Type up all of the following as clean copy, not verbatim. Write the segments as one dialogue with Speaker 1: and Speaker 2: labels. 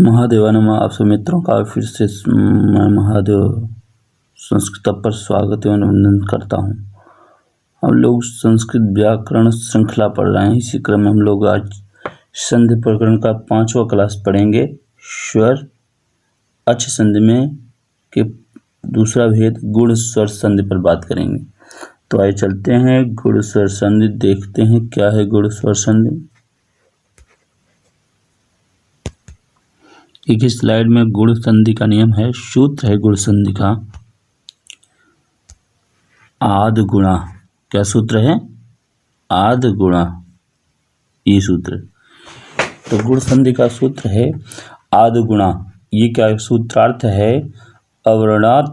Speaker 1: महादेवा नमः। आप सभी मित्रों का फिर से मैं महादेव संस्कृत पर स्वागत एवं अभिनंदन करता हूँ। हम लोग संस्कृत व्याकरण श्रृंखला पढ़ रहे हैं। इसी क्रम में हम लोग आज संधि प्रकरण का 5वां क्लास पढ़ेंगे। स्वर अच्छ संधि में के दूसरा भेद गुण स्वर संधि पर बात करेंगे। तो आइए चलते हैं गुण स्वर संधि, देखते हैं क्या है गुण स्वर संधि। एक ही स्लाइड में गुण संधि का नियम है, सूत्र है गुण संधि का आद गुणा। क्या सूत्र है? आद गुणा, ये सूत्र। तो गुण संधि का सूत्र है आद गुणा। ये क्या सूत्रार्थ है? अवर्णात्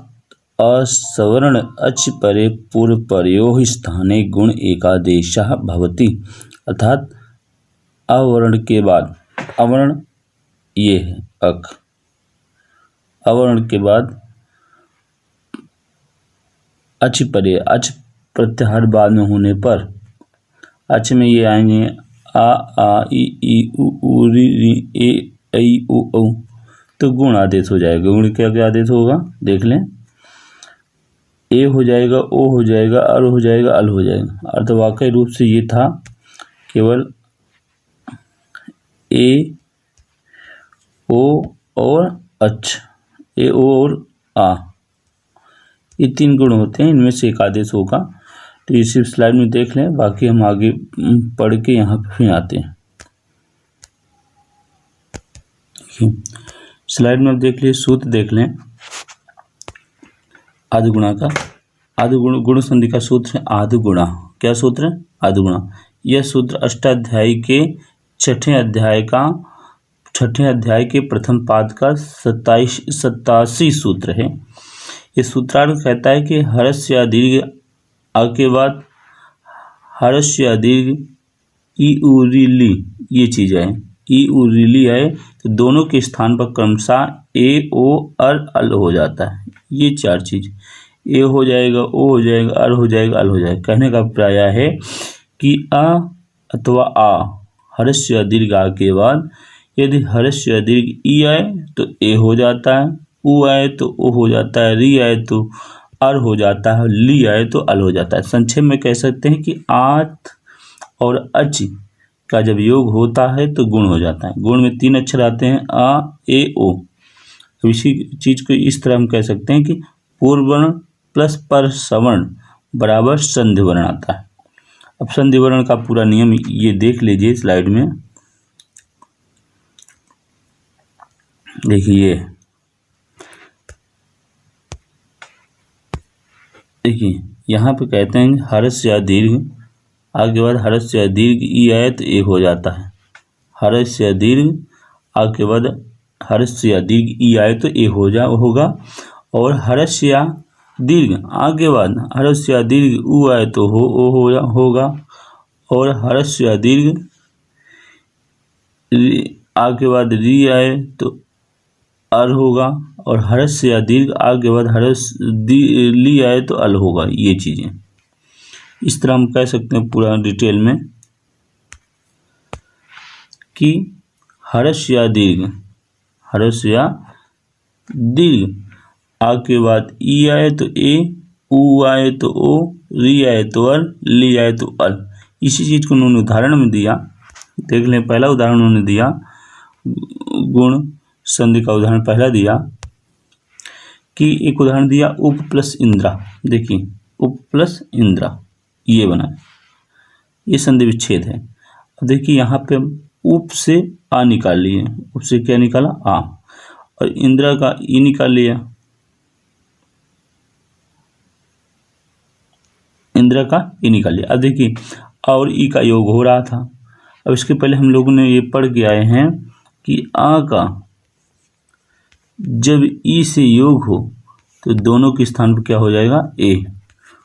Speaker 1: असवर्ण अच परे पूर्व परयोः स्थाने गुण एकादेशः भवति। अर्थात अवर्ण के बाद, अवर्ण ये है अक, अवर्ण के बाद अच परे, अच प्रत्याहार बाद में होने पर अच में ये आएंगे आ ई उ री ए ऐ ओ औ, तो गुण आदेश हो जाएगा। गुण क्या क्या आदेश होगा देख लें। ए हो जाएगा, ओ हो जाएगा, अर हो जाएगा, अल हो जाएगा। अर्थ वाकई रूप से ये था केवल ए ओ और अच, ए ओ और आ, ये 3 गुण होते हैं, इनमें से एक आदेश होगा। तो इसी स्लाइड में देख लें, बाकी हम आगे पढ़ के यहाँ पे फिर आते हैं। स्लाइड में देख लीजिए, सूत्र देख लें आदि गुणा का। आदि गुण संधि का सूत्र है आदि गुणा। क्या सूत्र है? आदि गुणा। यह सूत्र अष्टाध्यायी के छठे अध्याय के प्रथम पाद का 87 सूत्र है। ये सूत्रार्थ कहता है कि हर्ष या दीर्घ आ के बाद हर्ष या दीर्घ ई उ री ली, ये चीज है, ई उ री ली आए तो दोनों के स्थान पर क्रमशः ए ओ अर अल हो जाता है। ये 4 चीज, ए हो जाएगा, ओ हो जाएगा, अर हो जाएगा, अल हो जाएगा। कहने का अभिप्राय है कि अ अथवा आ हर्ष या दीर्घ आ के बाद यदि हर्ष या दीर्घ ई आए तो ए हो जाता है, उ आए तो ओ हो जाता है, री आए तो अर हो जाता है, ली आए तो अल हो जाता है। संक्षेप में कह सकते हैं कि आत और अच का जब योग होता है तो गुण हो जाता है। गुण में 3 अक्षर आते हैं, आ ए ओ। इसी चीज को इस तरह हम कह सकते हैं कि पूर्व वर्ण प्लस पर सवर्ण बराबर संधि वर्ण आता है। अब संधि वर्ण का पूरा नियम ये देख लीजिए स्लाइड में। देखिए यहाँ पे कहते हैं हर्ष या दीर्घ आगे बाद हर्ष या दीर्घ ई आए तो ए हो जाता है। हर्ष या दीर्घ आगे बाद हर्ष या दीर्घ ई आए तो ए होगा। और हर्ष या दीर्घ आगे बाद हर्ष या दीर्घ उ आए तो होगा। और हर्ष या दीर्घ आगे बाद री आए तो अर होगा। और हर्ष या दीर्घ आगे बाद हर्ष ली आए तो अल होगा। ये चीजें इस तरह हम कह सकते हैं पूरा डिटेल में कि हर्ष या दीर्घ आगे बाद ई आए तो ए, उ आए तो ओ, री आए तो अल, ली आए तो अल। इसी चीज को उन्होंने उदाहरण में दिया। देख लें, पहला उदाहरण उन्होंने दिया, गुण संधि का उदाहरण पहला दिया कि एक उदाहरण दिया उप प्लस इंद्रा। देखिए उप प्लस इंद्रा ये बना, ये संधि विच्छेद है। अब देखिए यहाँ पे उप से आ निकाल लिए, उप से क्या निकाला? आ, और इंद्रा का ई निकाल लिया, इंद्रा का ई निकाल लिया। अब देखिए और ई का योग हो रहा था। अब इसके पहले हम लोगों ने ये पढ़ के आए हैं कि आ का जब ई से योग हो तो दोनों के स्थान पर क्या हो जाएगा? ए,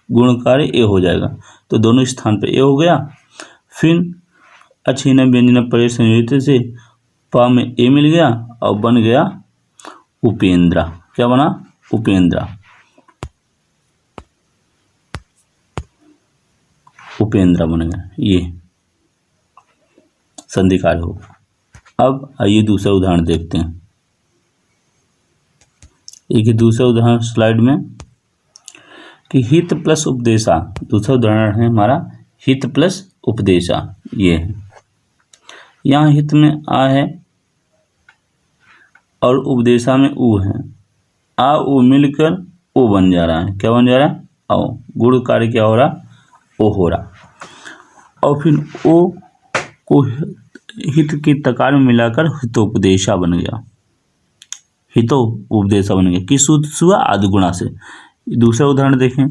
Speaker 1: गुणकारी ए हो जाएगा। तो दोनों स्थान पर ए हो गया। फिर अछिना व्यंजना परे संयोजित से पा में ए मिल गया और बन गया उपेंद्रा। क्या बना? उपेंद्रा। उपेंद्रा बन गया, ये संधि कार्य होगा। अब आइए दूसरा उदाहरण देखते हैं। एक दूसरा उदाहरण स्लाइड में कि हित प्लस उपदेशा, दूसरा उदाहरण है हमारा हित प्लस उपदेशा। ये है, यहाँ हित में आ है और उपदेशा में ऊ है। आ ऊ मिलकर ओ बन जा रहा है। क्या बन जा रहा है? ओ। गुण कार्य क्या हो रहा? ओ हो रहा। और फिर ओ को हित के तकार में मिलाकर हितोपदेशा बन गया। हितोपदेशा बन गया किस सूत्र से हुआ? आदिगुणा से। दूसरा उदाहरण देखें,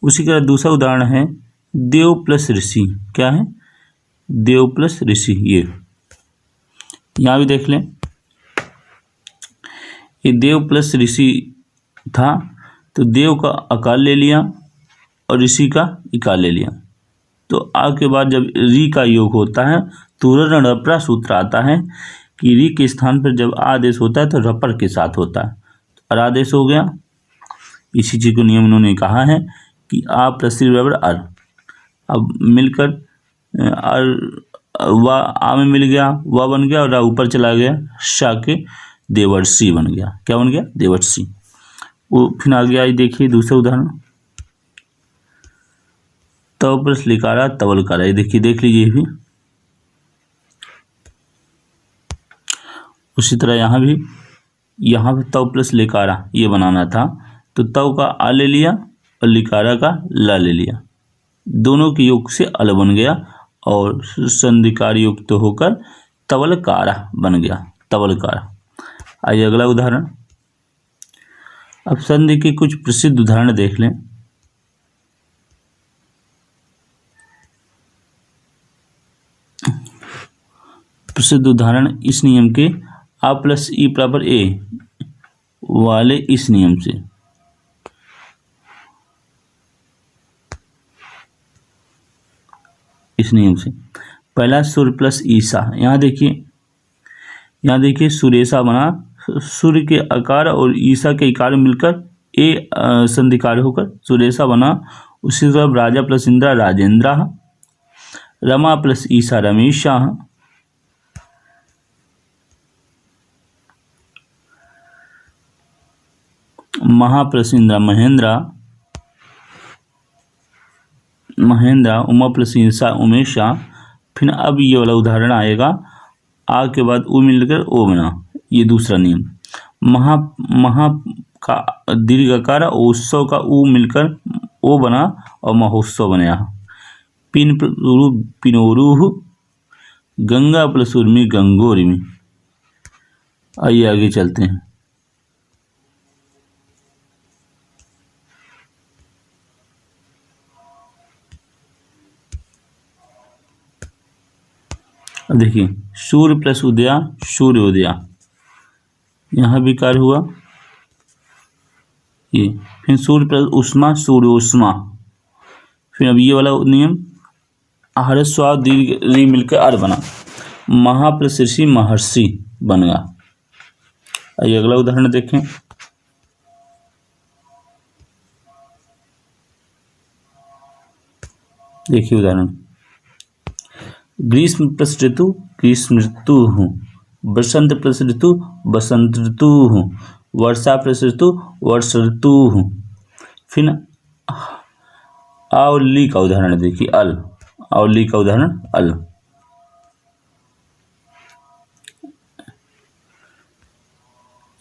Speaker 1: उसी का दूसरा उदाहरण है देव प्लस ऋषि। क्या है? देव प्लस ऋषि। ये यहाँ भी देख लें, ये देव प्लस ऋषि था, तो देव का अकार ले लिया और ऋषि का इकार ले लिया। तो आ के बाद जब री का योग होता है तो रपरा सूत्र आता है कि री के स्थान पर जब आदेश होता है तो रपर के साथ होता है, तो आदेश हो गया। इसी चीज को नियम उन्होंने कहा है कि आ प्लस री बराबर अर। अब मिलकर अर वा आ में मिल गया, वा बन गया और रा ऊपर चला गया, शा के देवर्षि बन गया। क्या बन गया? देवर्षि। वो फिर आगे आई, देखिए दूसरा उदाहरण तव प्लस लिकारा तवलकारा। ये देखिए, देख लीजिए भी। उसी तरह यहाँ भी, यहाँ पे तव प्लस लिकारा ये बनाना था, तो तव का आ ले लिया और लिकारा का ला ले लिया, दोनों के योग से अल बन गया और संधिकार युक्त तो होकर तवलकारा बन गया। तवलकारा। आइए अगला उदाहरण। अब संधि के कुछ प्रसिद्ध उदाहरण देख लें। प्रसिद्ध उदाहरण इस नियम के आ प्लस ई बराबर ए वाले इस नियम से। इस नियम से पहला सूर्य प्लस ईसा। यहाँ देखिए सुरेशा बना, सूर्य के आकार और ईसा के इकार मिलकर ए संधिकार होकर सुरेशा बना। उसी तरह राजा प्लस इंद्रा राजेंद्रा, रमा प्लस ईसा रमेशा, महा प्लस इंद्रा महेंद्रा, उमा प्लस ईसा उमेशा। फिर अब ये वाला उदाहरण आएगा, आ के बाद उ मिलकर ओ बना। ये दूसरा नियम। महा का दीर्घकार और उत्सव का उ मिलकर ओ बना और महोत्सव बना। पिनोरू, गंगा प्लस उर्मी गंगोरिमी। आइए आगे चलते हैं। अब देखिए सूर्य प्लस उदया सूर्योदया, यहाँ भी कार्य हुआ ये। फिर सूर्य प्लस उष्मा सूर्योष्मा। फिर अब ये वाला नियम हरस्वा दीर्घ री मिलकर अर बना, महा प्लस ऋषि महर्षि बन गया। आइए अगला उदाहरण देखें। देखिए उदाहरण, ग्रीष्म प्लस ऋतु ग्रीष्म ऋतु हूँ, बसंत प्लस ऋतु बसंत ऋतु हूँ, वर्षा प्लस ऋतु वर्ष ऋतु हूँ। फिर आ और ली का उदाहरण देखिए, अल और ली का उदाहरण अल।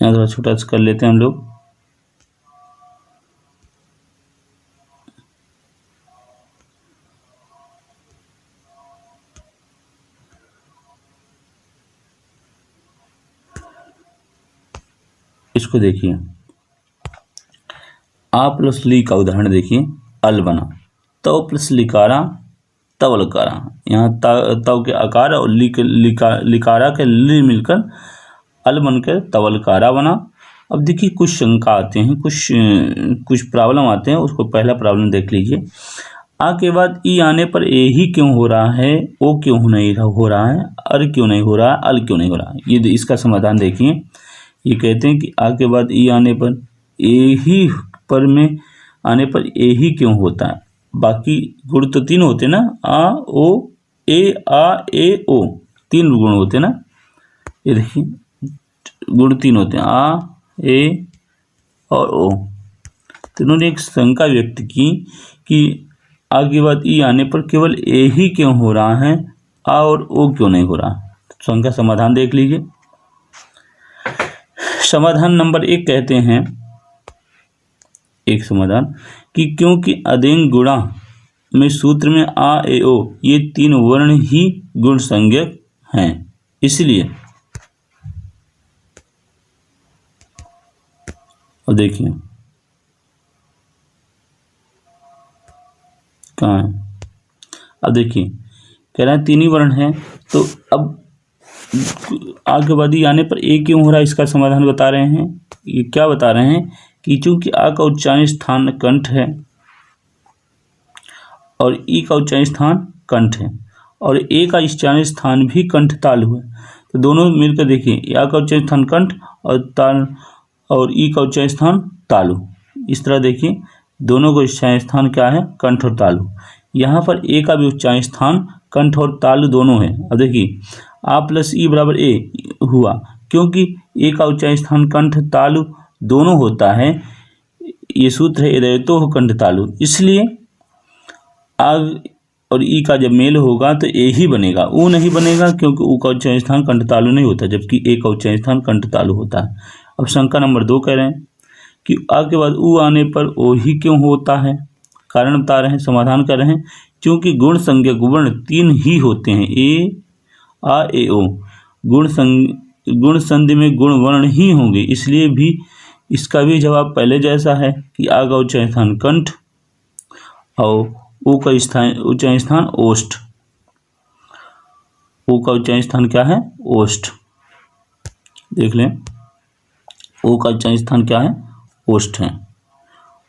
Speaker 1: यहाँ थोड़ा छोटा सा कर लेते हैं हम लोग। इसको देखिए, आ प्लस ली का उदाहरण देखिए, अल बना। तव प्लस लिकारा तवलकारा, यहाँ तव के आकार और लिकारा के ली मिलकर अल बनकर तवलकारा बना। अब देखिए कुछ शंका आते हैं, कुछ प्रॉब्लम आते हैं। उसको पहला प्रॉब्लम देख लीजिए। आ के बाद ई आने पर ए ही क्यों हो रहा है, ओ क्यों नहीं हो रहा है, अर क्यों नहीं हो रहा है, अल क्यों नहीं हो रहा है। ये इसका समाधान देखिए। ये कहते हैं कि आ के बाद ई आने पर ए ही पर में आने पर ए ही क्यों होता है। बाकी गुण तो तीन होते ना, आ ओ ए आ ए ओ, तीन गुण होते ना। ये देखिए गुण तीन होते हैं, आ ए और ओ। तो इन्होंने एक शंका व्यक्त की कि आ के बाद ई आने पर केवल ए ही क्यों हो रहा है, आ और ओ क्यों नहीं हो रहा। शंका समाधान देख लीजिए। समाधान नंबर 1 कहते हैं, एक समाधान कि क्योंकि अदेंग गुणा में सूत्र में आ ए ओ ये 3 वर्ण ही गुण संज्ञक हैं, इसलिए। और देखिए कहाँ है, अब देखिए कह रहा है 3 ही वर्ण हैं, तो अब आगे बाद आने पर ए क्यों हो रहा है, इसका समाधान बता रहे हैं। ये क्या बता रहे हैं कि चूंकि आ का उच्चारण स्थान कंठ है और ई का उच्चारण स्थान कंठ है और ए का उच्चारण स्थान भी कंठ तालु है, तो दोनों मिलकर देखिए आ का उच्चारण स्थान कंठ और ताल और ई का उच्चारण स्थान तालु। इस तरह देखिए दोनों का उच्चारण स्थान क्या है, कंठ और तालु। यहाँ पर ए का भी उच्चारण स्थान कंठ और तालु दोनों है। अब देखिए आ प्लस ई बराबर ए हुआ, क्योंकि ए का उच्चारण स्थान कंठ तालु दोनों होता है। ये सूत्र है एदयतो हो कंठ तालु, इसलिए आ और ई का जब मेल होगा तो ए ही बनेगा, ऊ नहीं बनेगा, क्योंकि ऊ का उच्चारण स्थान कंठ तालु नहीं होता, जबकि ए का उच्चारण स्थान कंठ तालु होता है। अब शंका नंबर 2 कह रहे हैं कि आ के बाद ऊ आने पर ओ ही क्यों होता है। कारण बता रहे हैं, समाधान कर रहे हैं, क्योंकि गुण संज्ञक वर्ण 3 ही होते हैं, ए आ ए ओ। गुण संधि में गुण वर्ण ही होंगे, इसलिए भी इसका भी जवाब पहले जैसा है कि आ का उच्चारण स्थान कंठ और ऊ का उच्चारण स्थान ओष्ठ। ऊ का उच्चारण स्थान क्या है, ओष्ठ। देख लें ऊ का उच्चारण स्थान क्या है, ओष्ठ है,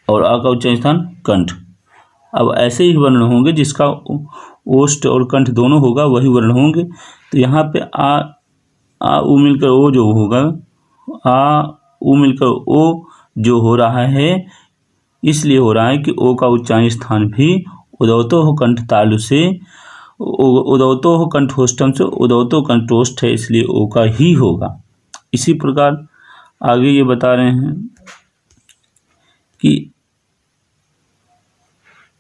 Speaker 1: और आ का उच्चारण स्थान कंठ। अब ऐसे ही वर्ण होंगे जिसका ओष्ठ और कंठ दोनों होगा वही वर्ण होंगे। तो यहाँ पे आ ऊ मिलकर ओ जो होगा, आ ऊ मिलकर ओ जो हो रहा है, इसलिए हो रहा है कि ओ का उच्चारण स्थान भी उदौतो हो कंठ तालु से, उदौतो हो कंठोष्ठम से उदौतो कंठोष्ठ है, इसलिए ओ का ही होगा। इसी प्रकार आगे ये बता रहे हैं कि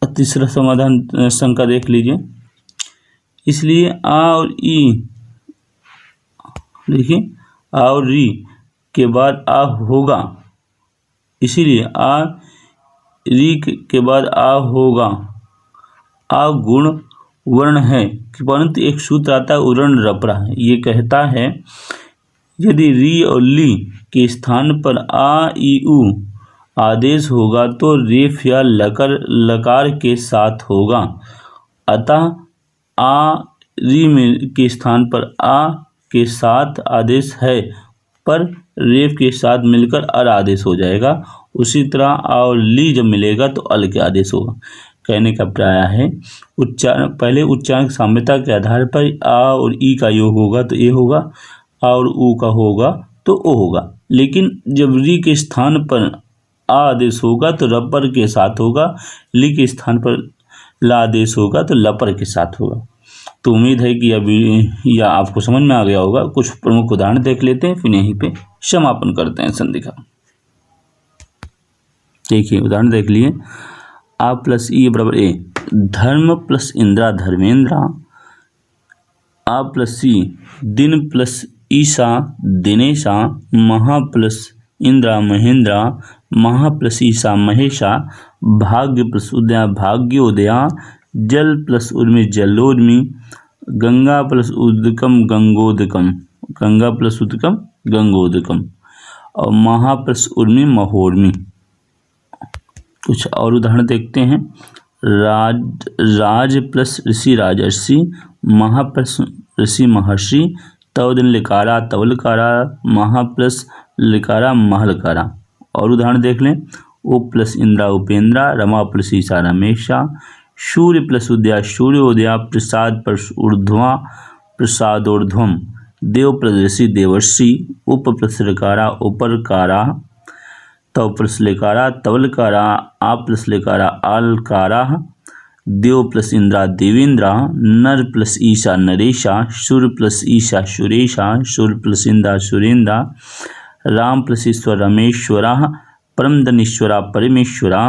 Speaker 1: तीसरा समाधान शंका देख लीजिए। इसलिए आ और ई, देखिए आ और री के बाद आ होगा, इसीलिए आ री के बाद आ होगा। आ गुण वर्ण है, परंतु एक सूत्र आता है उरण रपरा, ये कहता है यदि री और ली के स्थान पर आ ई उ आदेश होगा तो रेफ या लकार के साथ होगा। अतः आ री में के स्थान पर आ के साथ आदेश है, पर रेफ के साथ मिलकर अर आदेश हो जाएगा। उसी तरह आ और ली जब मिलेगा तो अल के आदेश होगा। कहने का प्राय है उच्चारण, पहले उच्चारण साम्यता के आधार पर आ और ई का योग होगा तो ए होगा, आ और ऊ का होगा तो ओ होगा। लेकिन जब री के स्थान पर आ आदेश होगा तो रपर के साथ होगा, ली के स्थान पर ला आदेश होगा तो लपर के साथ होगा। तो उम्मीद है कि अभी यह आपको समझ में आ गया होगा। कुछ प्रमुख उदाहरण देख लेते हैं, फिर यहीं पे समापन करते हैं संधि का। देखिए उदाहरण देख लिए। आ प्लस ई बराबर ए, धर्म प्लस इंद्रा धर्मेंद्रा। आ प्लस सी, दिन प्लस ईशा दिनेशा। महा प्लस इंद्रा महेंद्रा। महा प्लस ईशा महेशा। भाग्य प्लस उदया भाग्योदया। जल प्लस उर्मी जलोर्मी। गंगा प्लस उदकम गंगोदकम। गंगा प्लस उदकम गंगोदकम। और महा प्लस उर्मी महोर्मी। कुछ और उदाहरण देखते हैं। राज प्लस ऋषि राजर्षि। महा प्लस ऋषि महर्षि। तवदिन लिकारा तवलकारा। महा प्लस लिकारा महलकारा। और उदाहरण देख लें। ओ प्लस इंद्रा उपेंद्रा। रमा प्लस ईशा रमेशा। सूर्य प्लस उदया सूर्योदया। प्रसाद प्लस ऊर्ध्वा प्रसादोर्ध्वम। देव प्लस ऋषि देवर्षि। उप प्लस लकारा उपरकारा। तव प्लस लेकारा तवलकारा। आ प्लस लेकारा आलकारा। देव प्लस इंद्रा देवेंद्रा। नर प्लस ईशा नरेशा। सूर्य प्लस ईशा सुरेशा। सूर्य प्लस इंद्रा सुरेंद्रा। राम प्लस ईश्वर रमेश्वरा। परम धनीश्वरा परमेश्वरा,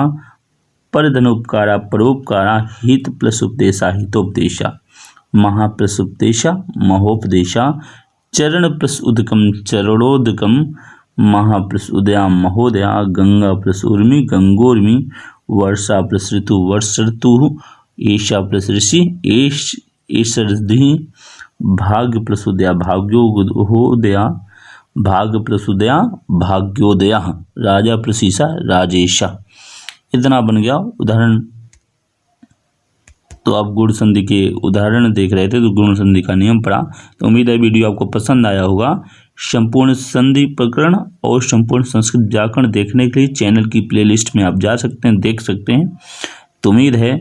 Speaker 1: परधनोपकारा परोपकारा, हित प्लस उपदेशा हितोपदेशा, महा प्लस उपदेशा महोपदेशा, चरण प्लस उदकम चरणोदकम, महा प्लस उदया महोदया, गंगा प्लस उर्मी गंगोर्मी, वर्षा प्लस ऋतु वर्ष ऋतु, ईशा प्लस ऋषि ईषदि, भाग्य प्लस उदया भाग्योदया, भाग प्लस उदया भाग्योदया, राजा प्लस ईशा राजेशा। इतना बन गया उदाहरण। तो आप गुण संधि के उदाहरण देख रहे थे, तो गुण संधि का नियम पढ़ा। तो उम्मीद है वीडियो आपको पसंद आया होगा। संपूर्ण संधि प्रकरण और संपूर्ण संस्कृत व्याकरण देखने के लिए चैनल की प्लेलिस्ट में आप जा सकते हैं, देख सकते हैं। तो उम्मीद है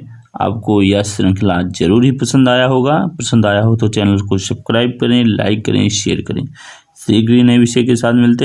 Speaker 1: आपको यह श्रृंखला जरूर ही पसंद आया होगा। पसंद आया हो तो चैनल को सब्सक्राइब करें, लाइक करें, शेयर करें। शीघ्र ही नए विषय के साथ मिलते हैं।